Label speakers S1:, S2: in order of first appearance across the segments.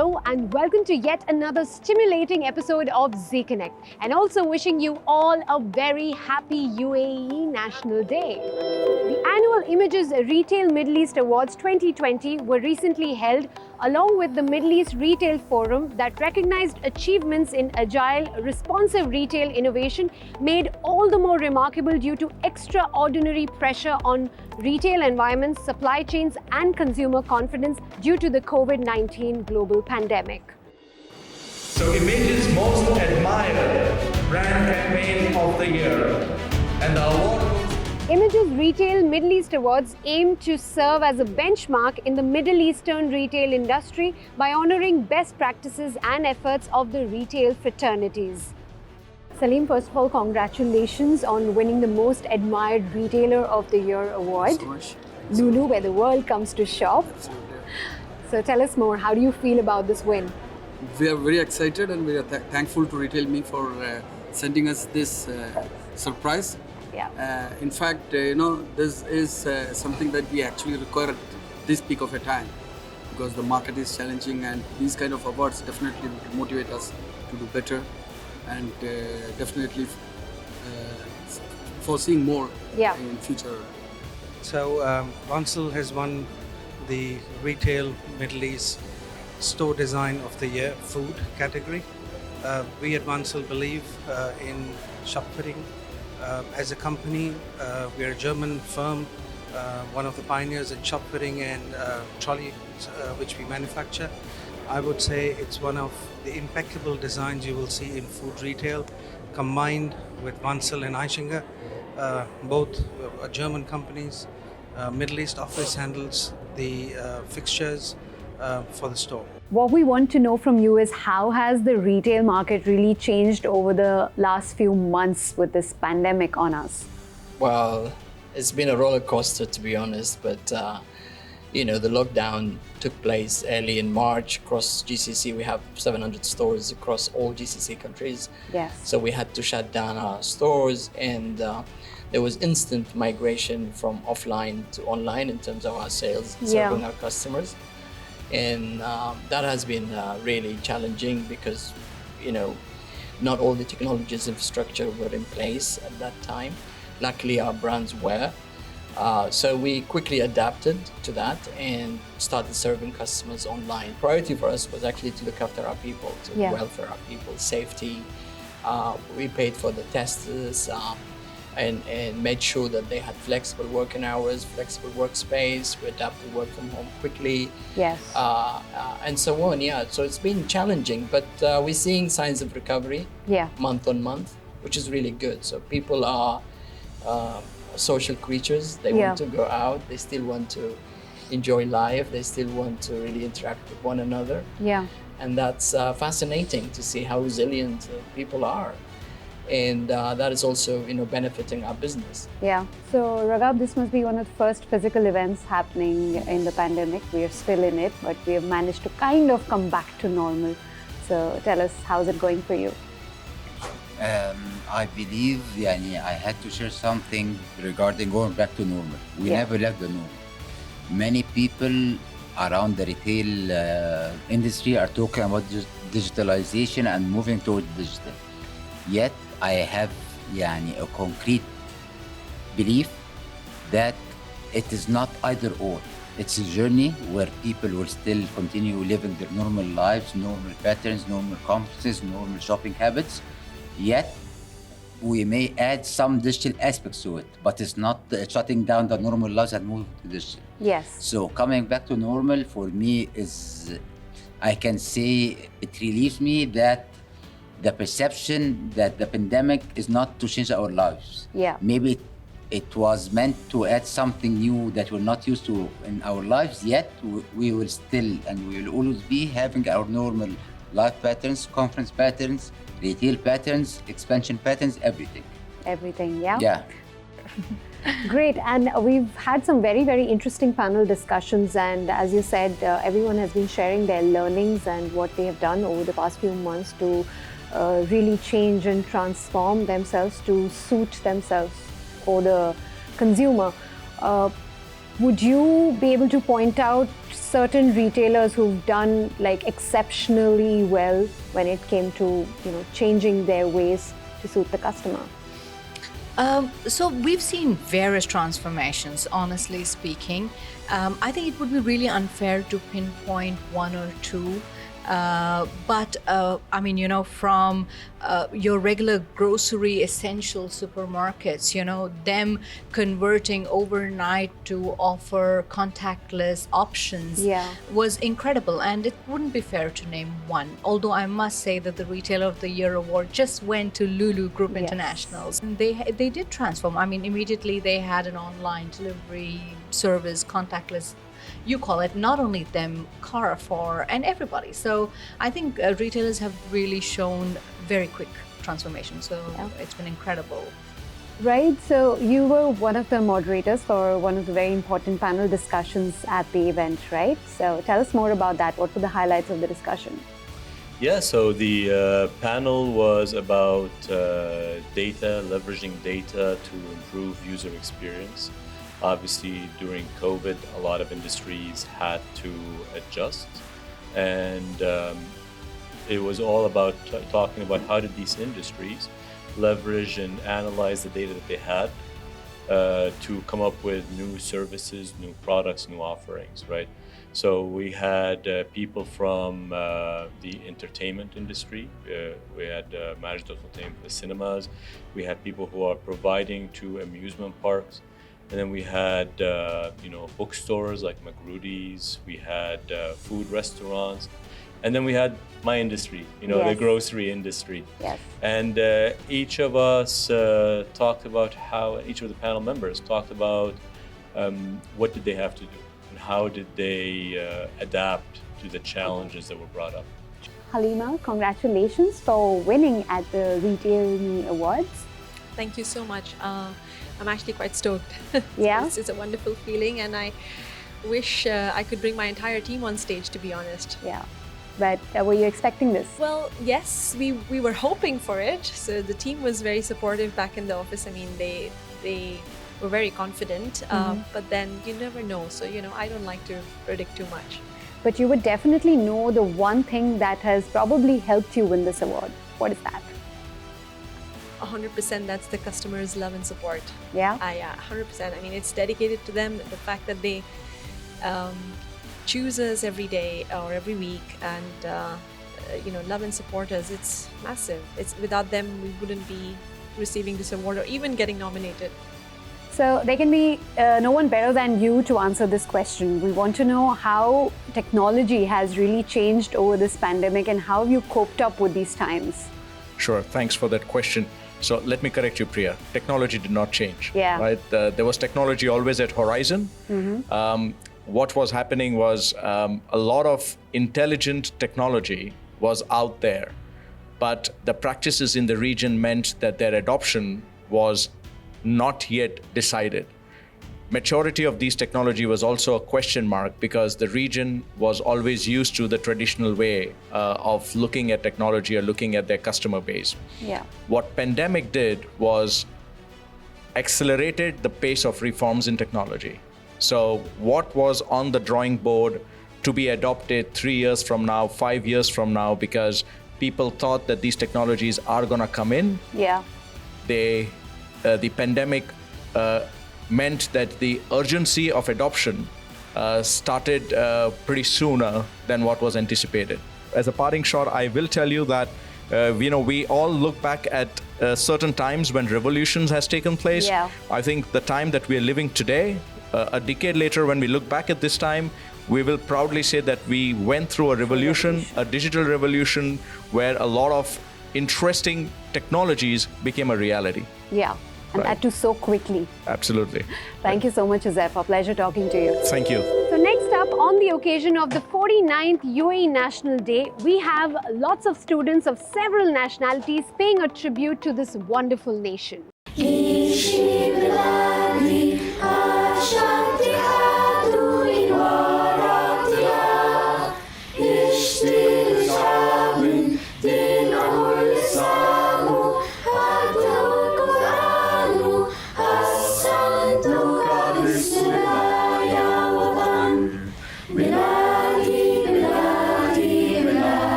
S1: Hello and welcome to yet another stimulating episode of Zee Connect, and also wishing you all a very happy UAE National Day. The annual Images Retail Middle East Awards 2020 were recently held along with the Middle East Retail Forum that recognized achievements in agile, responsive retail innovation made all the more remarkable due to extraordinary pressure on retail environments, supply chains and consumer confidence due to the COVID-19 global pandemic.
S2: So Image's Most Admired Brand Campaign of the Year, and the award goes.
S1: Images Retail Middle East Awards aim to serve as a benchmark in the Middle Eastern retail industry by honoring best practices and efforts of the retail fraternities. Salim, first of all, congratulations on winning the Most Admired Retailer of the Year award.
S3: Thanks so much.
S1: Lulu, where the world comes to shop. So tell us more, how do you feel about this win?
S3: We are very excited and we are thankful to RetailME for sending us this surprise.
S1: Yeah.
S3: In fact, this is something that we actually require at this peak of a time because the market is challenging, and these kind of awards definitely motivate us to do better and definitely foreseeing more in future.
S4: So Wansel has won the Retail Middle East Store Design of the Year food category. We at Wansel believe in shop fitting. As a company, we are a German firm, one of the pioneers in shop fitting and trolleys which we manufacture. I would say it's one of the impeccable designs you will see in food retail, combined with Wansel and Aishinger, both German companies. Middle East office handles the fixtures for the store.
S1: What we want to know from you is how has the retail market really changed over the last few months with this pandemic on us?
S5: Well, it's been a roller coaster, to be honest, but the lockdown took place early in March across GCC. We have 700 stores across all GCC countries.
S1: Yes.
S5: So we had to shut down our stores, and there was instant migration from offline to online in terms of our sales, serving our customers. And that has been really challenging because, not all the technologies infrastructure were in place at that time. Luckily, our brands were. So we quickly adapted to that and started serving customers online. Priority for us was actually to look after our people, to welfare our people, safety. We paid for the testers and made sure that they had flexible working hours, flexible workspace. We adapted work from home quickly.
S1: Yes.
S5: And so on, So it's been challenging, but we're seeing signs of recovery month on month, which is really good. So people are social creatures. They want to go out. They still want to enjoy life. They still want to really interact with one another.
S1: Yeah.
S5: And that's fascinating to see how resilient people are. And that is also, benefiting our business.
S1: Yeah. So, Raghav, this must be one of the first physical events happening in the pandemic. We are still in it, but we have managed to kind of come back to normal. So, tell us, how's it going for you?
S6: I believe I had to share something regarding going back to normal. We never left the norm. Many people around the retail industry are talking about digitalization and moving towards digital. Yet, I have a concrete belief that it is not either or. It's a journey where people will still continue living their normal lives, normal patterns, normal competencies, normal shopping habits. Yet, we may add some digital aspects to it, but it's not shutting down the normal lives and moving to digital.
S1: Yes.
S6: So coming back to normal for me is, I can say it relieves me that the perception that the pandemic is not to change our lives.
S1: Yeah.
S6: Maybe it was meant to add something new that we're not used to in our lives, yet we will still and we will always be having our normal life patterns, conference patterns, retail patterns, expansion patterns, everything.
S1: Everything, yeah?
S6: Yeah.
S1: Great, and we've had some very, very interesting panel discussions, and as you said, everyone has been sharing their learnings and what they have done over the past few months to really change and transform themselves to suit themselves for the consumer. would you be able to point out certain retailers who've done like exceptionally well when it came to, changing their ways to suit the customer?
S7: So we've seen various transformations, honestly speaking. I think it would be really unfair to pinpoint one or two. But from your regular grocery essential supermarkets, them converting overnight to offer contactless options was incredible. And it wouldn't be fair to name one. Although I must say that the Retailer of the Year award just went to Lulu Group International. They did transform. Immediately they had an online delivery service, contactless. You call it, not only them, Carrefour and everybody. So I think retailers have really shown very quick transformation. So it's been incredible.
S1: Right. So you were one of the moderators for one of the very important panel discussions at the event, right? So tell us more about that. What were the highlights of the discussion?
S8: Yeah, so the panel was about data, leveraging data to improve user experience. Obviously, during COVID, a lot of industries had to adjust, and it was all about talking about how did these industries leverage and analyze the data that they had to come up with new services, new products, new offerings, right? So we had people from the entertainment industry. We had managed entertainment for the cinemas. We had people who are providing to amusement parks. And then we had, bookstores like Magrudy's. We had food restaurants. And then we had my industry, the grocery industry.
S1: Yes.
S8: And each of us talked about how, each of the panel members talked about what did they have to do and how did they adapt to the challenges that were brought up.
S1: Halima, congratulations for winning at the RetailME Awards.
S9: Thank you so much. I'm actually quite stoked.
S1: Yeah?
S9: It's a wonderful feeling, and I wish I could bring my entire team on stage, to be honest.
S1: Yeah. But were you expecting this?
S9: Well, yes, we were hoping for it. So the team was very supportive back in the office. They were very confident, but then you never know. So, I don't like to predict too much.
S1: But you would definitely know the one thing that has probably helped you win this award. What is that?
S9: 100%, that's the customers' love and support.
S1: Yeah?
S9: Yeah, 100%. It's dedicated to them. The fact that they choose us every day or every week and, love and support us, it's massive. Without them, we wouldn't be receiving this award or even getting nominated.
S1: So there can be no one better than you to answer this question. We want to know how technology has really changed over this pandemic and how you coped up with these times.
S10: Sure, thanks for that question. So let me correct you, Priya. Technology did not change.
S1: Yeah.
S10: Right? There was technology always at horizon. What was happening was a lot of intelligent technology was out there, but the practices in the region meant that their adoption was not yet decided. Maturity of these technology was also a question mark because the region was always used to the traditional way of looking at technology or looking at their customer base.
S1: Yeah.
S10: What pandemic did was accelerated the pace of reforms in technology. So what was on the drawing board to be adopted 3 years from now, 5 years from now, because people thought that these technologies are gonna come in.
S1: Yeah.
S10: The pandemic meant that the urgency of adoption started pretty sooner than what was anticipated. As a parting shot, I will tell you that we all look back at certain times when revolutions has taken place.
S1: Yeah.
S10: I think the time that we are living today, a decade later, when we look back at this time, we will proudly say that we went through a revolution, a digital revolution, where a lot of interesting technologies became a reality.
S1: Yeah. And that too so quickly.
S10: Absolutely.
S1: Thank you so much, Uzaifa. Pleasure talking to you.
S10: Thank you.
S1: So next up, on the occasion of the 49th UAE National Day, we have lots of students of several nationalities paying a tribute to this wonderful nation.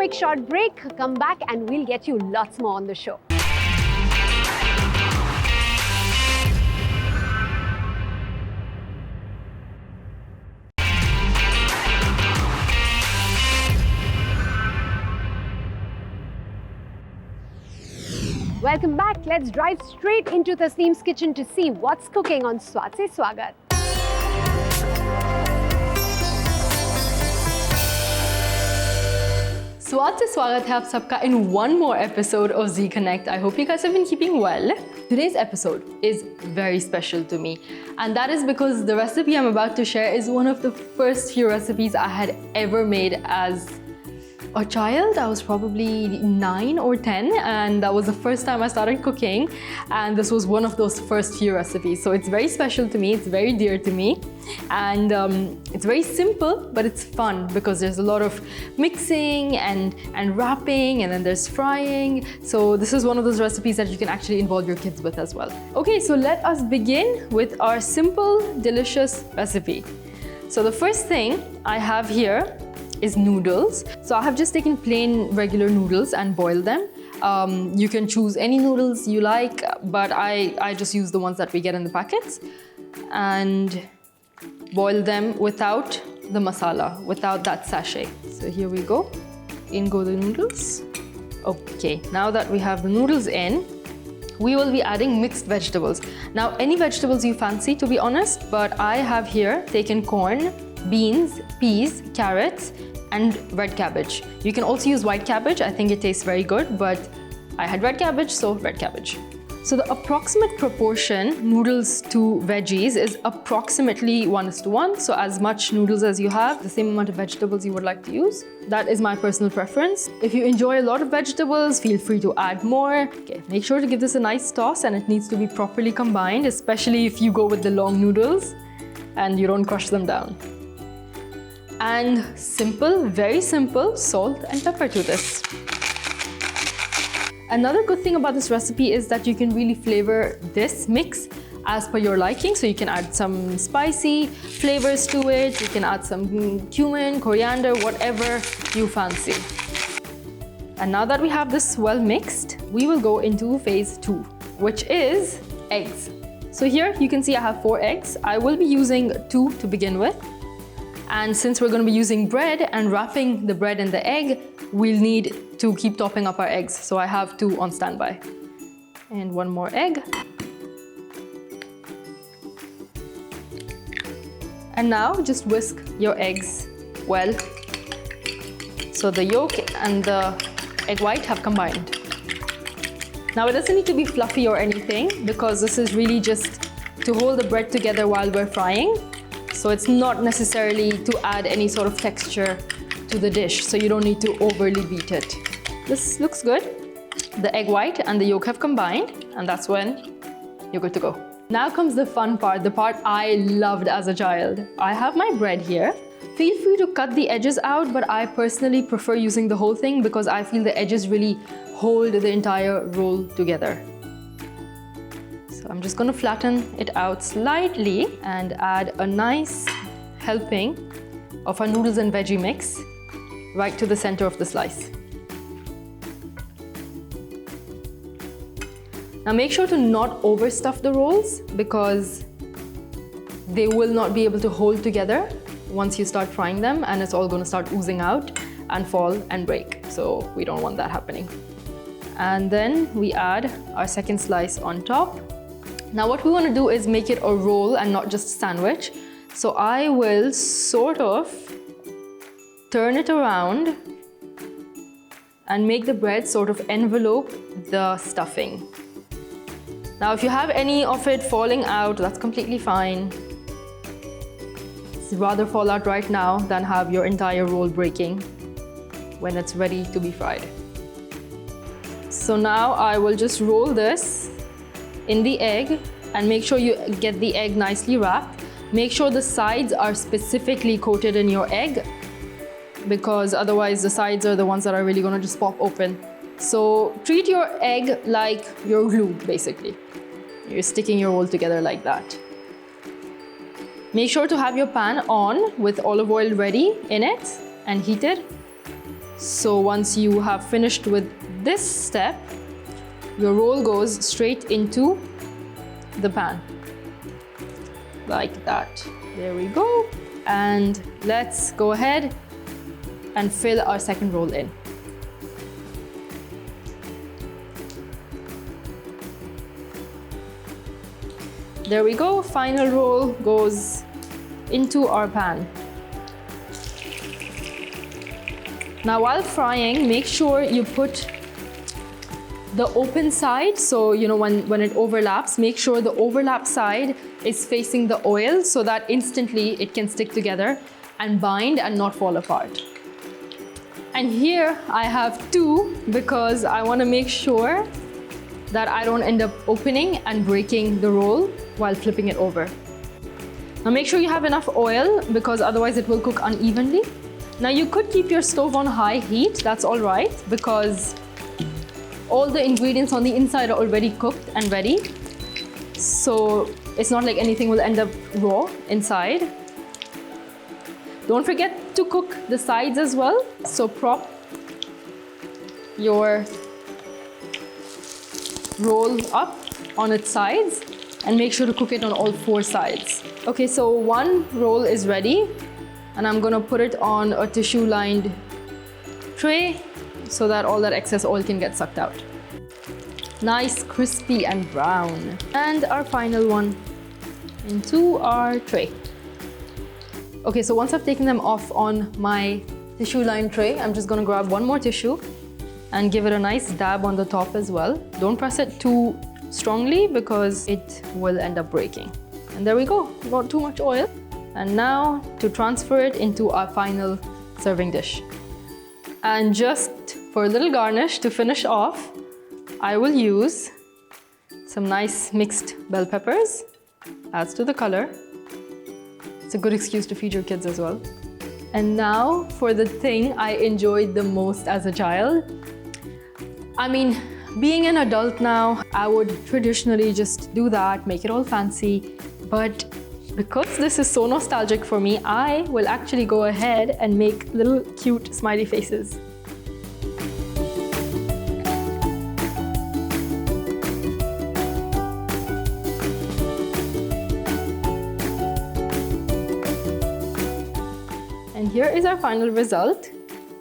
S1: quick short break. Come back and we'll get you lots more on the show. Welcome back. Let's drive straight into Tasneem's kitchen to see what's cooking on Swat Se Swagat.
S11: Swat Se Swagat hai aap sabka in one more episode of Zee Connect. I hope you guys have been keeping well. Today's episode is very special to me, and that is because the recipe I'm about to share is one of the first few recipes I had ever made as a child. I was probably 9 or 10, and that was the first time I started cooking, and this was one of those first few recipes. So it's very special to me, it's very dear to me, and it's very simple, but it's fun because there's a lot of mixing and wrapping, and then there's frying. So this is one of those recipes that you can actually involve your kids with as well. Okay, so let us begin with our simple, delicious recipe. So the first thing I have here is noodles. So I have just taken plain regular noodles and boiled them. You can choose any noodles you like, but I just use the ones that we get in the packets, and boil them without the masala, without that sachet. So here we go. In go the noodles. Okay, now that we have the noodles in, we will be adding mixed vegetables. Now, any vegetables you fancy, to be honest, but I have here taken corn, beans, peas, carrots, and red cabbage. You can also use white cabbage. I think it tastes very good, but I had red cabbage, so red cabbage. So the approximate proportion noodles to veggies is approximately 1:1. So as much noodles as you have, the same amount of vegetables you would like to use. That is my personal preference. If you enjoy a lot of vegetables, feel free to add more. Okay, make sure to give this a nice toss, and it needs to be properly combined, especially if you go with the long noodles and you don't crush them down. And simple, very simple, salt and pepper to this. Another good thing about this recipe is that you can really flavor this mix as per your liking. So you can add some spicy flavors to it. You can add some cumin, coriander, whatever you fancy. And now that we have this well mixed, we will go into phase 2, which is eggs. So here you can see I have 4 eggs. I will be using 2 to begin with. And since we're going to be using bread and wrapping the bread in the egg, we'll need to keep topping up our eggs. So I have 2 on standby. And 1 more egg. And now just whisk your eggs well, so the yolk and the egg white have combined. Now it doesn't need to be fluffy or anything, because this is really just to hold the bread together while we're frying. So it's not necessarily to add any sort of texture to the dish, so you don't need to overly beat it. This looks good. The egg white and the yolk have combined, and that's when you're good to go. Now comes the fun part, the part I loved as a child. I have my bread here. Feel free to cut the edges out, but I personally prefer using the whole thing because I feel the edges really hold the entire roll together. So I'm just going to flatten it out slightly and add a nice helping of our noodles and veggie mix right to the center of the slice. Now make sure to not overstuff the rolls, because they will not be able to hold together once you start frying them, and it's all going to start oozing out and fall and break. So we don't want that happening. And then we add our second slice on top. Now what we want to do is make it a roll and not just a sandwich. So I will sort of turn it around and make the bread sort of envelope the stuffing. Now if you have any of it falling out, that's completely fine. It's rather fall out right now than have your entire roll breaking when it's ready to be fried. So now I will just roll this in the egg and make sure you get the egg nicely wrapped. Make sure the sides are specifically coated in your egg, because otherwise the sides are the ones that are really going to just pop open. So treat your egg like your glue, basically. You're sticking your roll together like that. Make sure to have your pan on with olive oil ready in it and heated. So once you have finished with this step, your roll goes straight into the pan. Like that. There we go. And let's go ahead and fill our second roll in. There we go, final roll goes into our pan. Now while frying, make sure you put the open side, so when it overlaps, make sure the overlap side is facing the oil so that instantly it can stick together and bind and not fall apart. And here I have two because I want to make sure that I don't end up opening and breaking the roll while flipping it over. Now make sure you have enough oil because otherwise it will cook unevenly. Now you could keep your stove on high heat, that's all right, because all the ingredients on the inside are already cooked and ready. So it's not like anything will end up raw inside. Don't forget to cook the sides as well. So prop your roll up on its sides and make sure to cook it on all four sides. Okay, so one roll is ready and I'm gonna put it on a tissue lined tray so that all that excess oil can get sucked out. Nice, crispy and brown. And our final one into our tray. Okay, so once I've taken them off on my tissue lined tray, I'm just gonna grab one more tissue and give it a nice dab on the top as well. Don't press it too strongly because it will end up breaking. And there we go, not too much oil. And now to transfer it into our final serving dish. And just for a little garnish to finish off, I will use some nice mixed bell peppers. Adds to the color. It's a good excuse to feed your kids as well. And now for the thing I enjoyed the most as a child. I mean, being an adult now, I would traditionally just do that, make it all fancy. But because this is so nostalgic for me, I will actually go ahead and make little cute smiley faces. And here is our final result.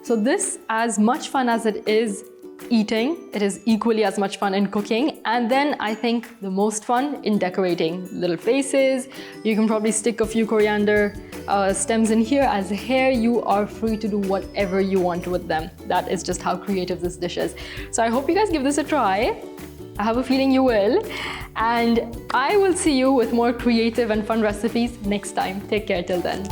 S11: So this, as much fun as it is eating, it is equally as much fun in cooking. And then I think the most fun in decorating little faces. You can probably stick a few coriander stems in here as hair. You are free to do whatever you want with them. That is just how creative this dish is. So I hope you guys give this a try. I have a feeling you will. And I will see you with more creative and fun recipes next time. Take care till then.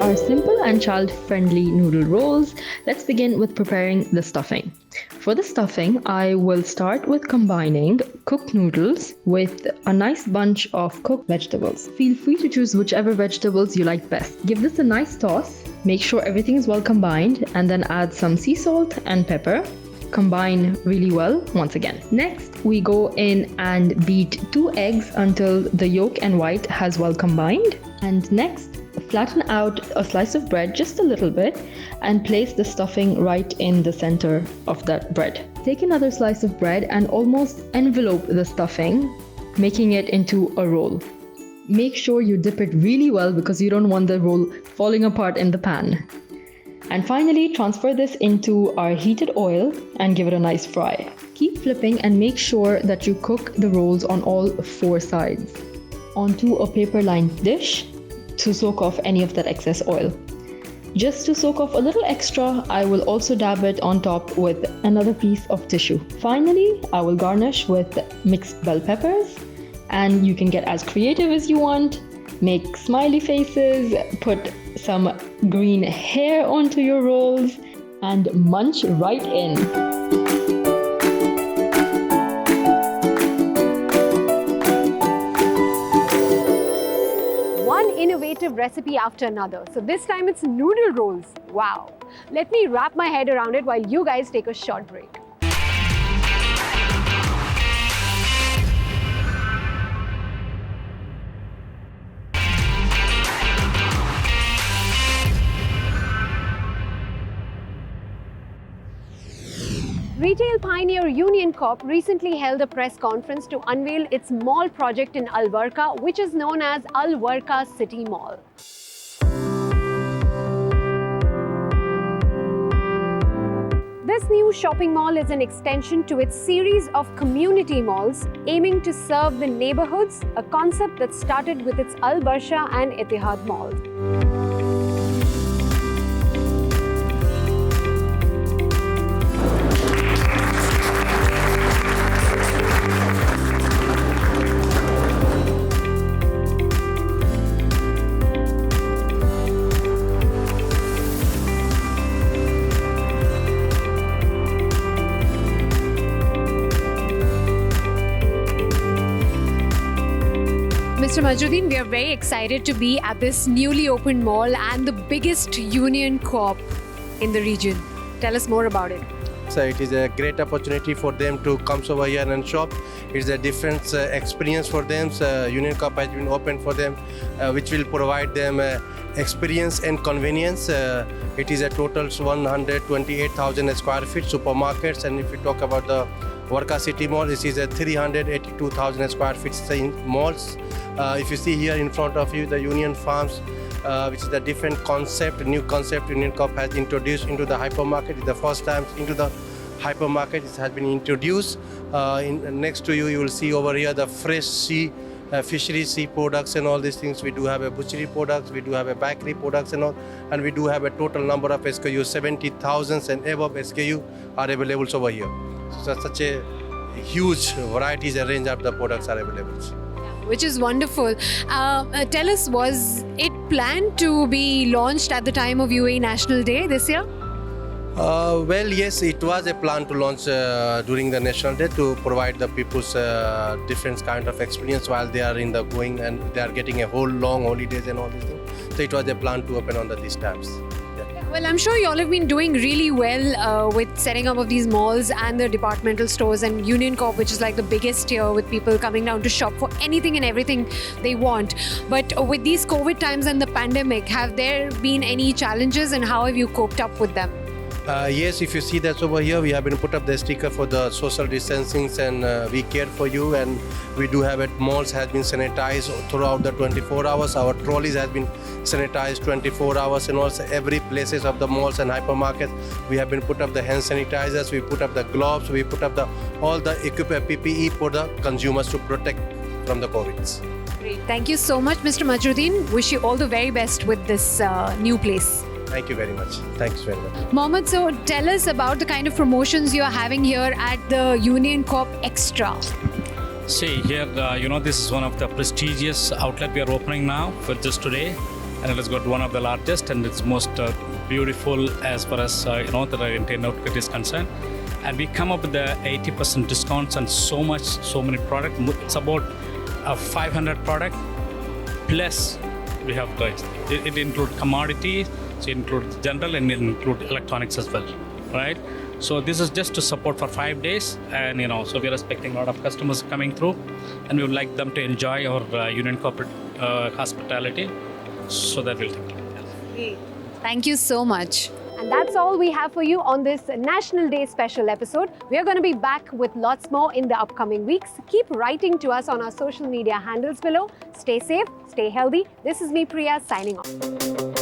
S11: Our simple and child-friendly noodle rolls, let's begin with preparing the stuffing. For the stuffing, I will start with combining cooked noodles with a nice bunch of cooked vegetables. Feel free to choose whichever vegetables you like best. Give this a nice toss, make sure everything is well combined, and then add some sea salt and pepper. Combine really well once again. Next, we go in and beat 2 eggs until the yolk and white has well combined. And next, flatten out a slice of bread just a little bit and place the stuffing right in the center of that bread. Take another slice of bread and almost envelope the stuffing, making it into a roll. Make sure you dip it really well because you don't want the roll falling apart in the pan. And finally, transfer this into our heated oil and give it a nice fry. Keep flipping and make sure that you cook the rolls on all 4 sides. Onto a paper-lined dish to soak off any of that excess oil. Just to soak off a little extra, I will also dab it on top with another piece of tissue. Finally, I will garnish with mixed bell peppers, and you can get as creative as you want. Make smiley faces, put some green hair onto your rolls, and munch right in.
S1: Innovative recipe after another. So this time it's noodle rolls. Wow. Let me wrap my head around it while you guys take a short break. Retail pioneer Union Coop recently held a press conference to unveil its mall project in Warqa, which is known as Warqa City Mall. This new shopping mall is an extension to its series of community malls aiming to serve the neighborhoods, a concept that started with its Al-Barsha and Etihad malls. Mr. Majruddin, we are very excited to be at this newly opened mall and the biggest Union Coop in the region. Tell us more about it.
S12: So it is a great opportunity for them to come over here and shop. It's a different experience for them. So Union Coop has been opened for them, which will provide them experience and convenience. It is a total 128,000 square feet supermarkets, and if we talk about the Warqa City Mall, this is a 382,000 square feet malls. If you see here in front of you, the Union Farms, which is a different concept, new concept Union Coop has introduced into the hypermarket. It's the first time into the hypermarket it has been introduced. Next to you, you will see over here the fresh fishery sea products and all these things. We do have a butchery products, we do have a bakery products and all, and we do have a total number of SKUs, 70,000 and above SKU are available over here. So such a huge varieties and range of the products are available.
S1: Which is wonderful. Tell us, was it planned to be launched at the time of UAE National Day this year?
S12: Well, yes, it was a plan to launch during the National Day to provide the people's different kind of experience while they are in the going and they are getting a whole long holidays and all these things. So it was a plan to open on these times.
S1: Well, I'm sure you all have been doing really well with setting up of these malls and the departmental stores and Union Coop, which is like the biggest here with people coming down to shop for anything and everything they want. But with these COVID times and the pandemic, have there been any challenges and how have you coped up with them?
S12: Yes, if you see that over here, we have been put up the sticker for the social distancing and we care for you, and we do have it. Malls has been sanitized throughout the 24 hours. Our trolleys has been sanitized 24 hours, and also every places of the malls and hypermarkets, we have been put up the hand sanitizers, we put up the gloves, we put up all the equipment PPE for the consumers to protect from the COVIDs.
S1: Great. Thank you so much, Mr. Majruddin. Wish you all the very best with this new place.
S12: Thank you very much. Thanks very much.
S1: Mohammed, so tell us about the kind of promotions you're having here at the Union Coop Extra.
S13: See, here, this is one of the prestigious outlet we are opening now for just today. And it has got one of the largest and it's most beautiful as far as, the retail outlet is concerned. And we come up with the 80% discounts and so many products. It's about 500 products. Plus, we have, it includes commodities. So it includes general and it includes electronics as well, right? So this is just to support for 5 days, and so we are expecting a lot of customers coming through, and we would like them to enjoy our Union Corporate hospitality, so that will take care.
S1: Thank you so much. And that's all we have for you on this National Day special episode. We are going to be back with lots more in the upcoming weeks. Keep writing to us on our social media handles below. Stay safe, stay healthy. This is me, Priya, signing off.